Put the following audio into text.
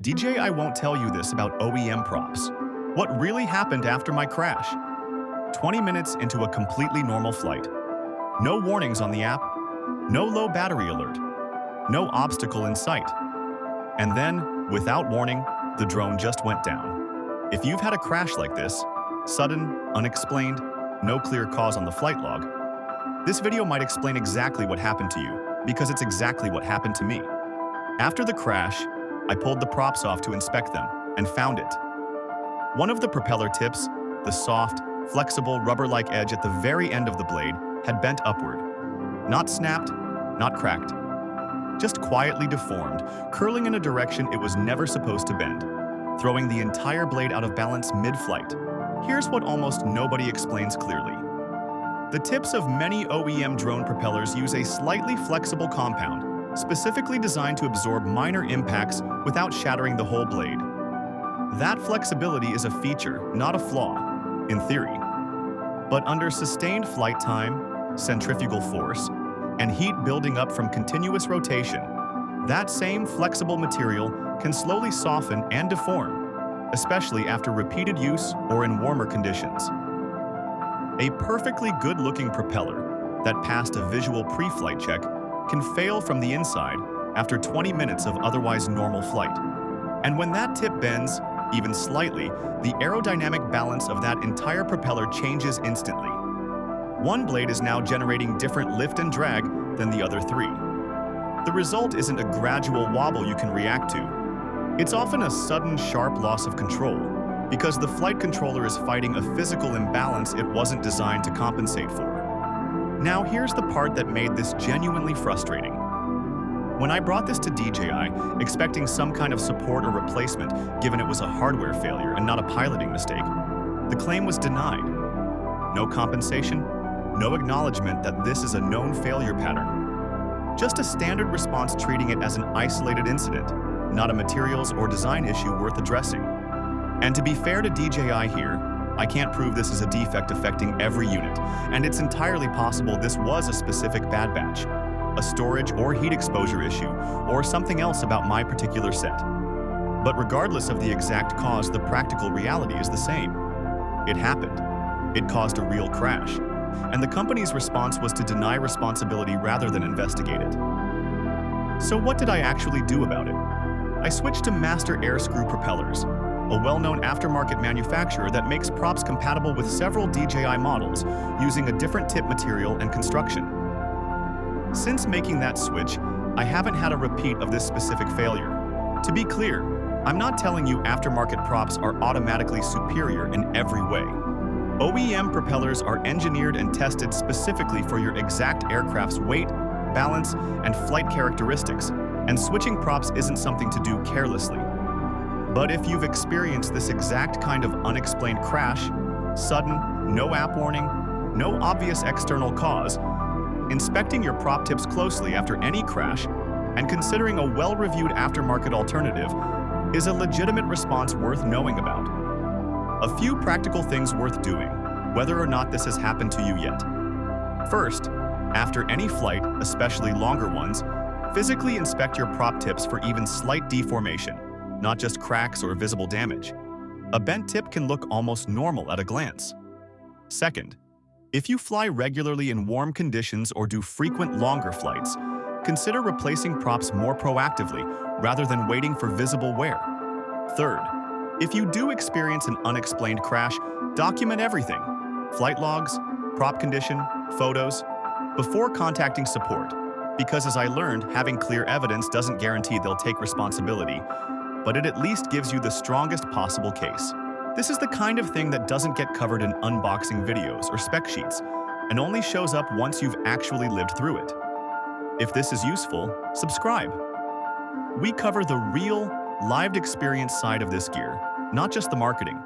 DJI won't tell you this about OEM props. What really happened after my crash? 20 minutes into a completely normal flight. No warnings on the app, no low battery alert, no obstacle in sight. And then, without warning, the drone just went down. If you've had a crash like this, sudden, unexplained, no clear cause on the flight log, this video might explain exactly what happened to you, because it's exactly what happened to me. After the crash, I pulled the props off to inspect them and found it. One of the propeller tips, the soft, flexible rubber-like edge at the very end of the blade, had bent upward. Not snapped, not cracked. Just quietly deformed, curling in a direction it was never supposed to bend, throwing the entire blade out of balance mid-flight. Here's what almost nobody explains clearly. The tips of many OEM drone propellers use a slightly flexible compound, specifically designed to absorb minor impacts without shattering the whole blade. That flexibility is a feature, not a flaw, in theory. But under sustained flight time, centrifugal force, and heat building up from continuous rotation, that same flexible material can slowly soften and deform, especially after repeated use or in warmer conditions. A perfectly good-looking propeller that passed a visual pre-flight check can fail from the inside after 20 minutes of otherwise normal flight. And when that tip bends, even slightly, the aerodynamic balance of that entire propeller changes instantly. One blade is now generating different lift and drag than the other three. The result isn't a gradual wobble you can react to. It's often a sudden, sharp loss of control, because the flight controller is fighting a physical imbalance it wasn't designed to compensate for. Now here's the part that made this genuinely frustrating. When I brought this to DJI, expecting some kind of support or replacement, given it was a hardware failure and not a piloting mistake, the claim was denied. No compensation, no acknowledgement that this is a known failure pattern. Just a standard response treating it as an isolated incident, not a materials or design issue worth addressing. And to be fair to DJI here, I can't prove this is a defect affecting every unit, and it's entirely possible this was a specific bad batch, a storage or heat exposure issue, or something else about my particular set. But regardless of the exact cause, the practical reality is the same. It happened. It caused a real crash, and the company's response was to deny responsibility rather than investigate it. So what did I actually do about it? I switched to Master Air Screw Propellers, a well-known aftermarket manufacturer that makes props compatible with several DJI models using a different tip material and construction. Since making that switch, I haven't had a repeat of this specific failure. To be clear, I'm not telling you aftermarket props are automatically superior in every way. OEM propellers are engineered and tested specifically for your exact aircraft's weight, balance, and flight characteristics, and switching props isn't something to do carelessly. But if you've experienced this exact kind of unexplained crash, sudden, no app warning, no obvious external cause, inspecting your prop tips closely after any crash, and considering a well-reviewed aftermarket alternative is a legitimate response worth knowing about. A few practical things worth doing, whether or not this has happened to you yet. First, after any flight, especially longer ones, physically inspect your prop tips for even slight deformation, not just cracks or visible damage. A bent tip can look almost normal at a glance. Second, if you fly regularly in warm conditions or do frequent longer flights, consider replacing props more proactively rather than waiting for visible wear. Third, if you do experience an unexplained crash, document everything: flight logs, prop condition, photos, before contacting support. Because as I learned, having clear evidence doesn't guarantee they'll take responsibility, but it at least gives you the strongest possible case. This is the kind of thing that doesn't get covered in unboxing videos or spec sheets, and only shows up once you've actually lived through it. If this is useful, subscribe. We cover the real, lived experience side of this gear, not just the marketing.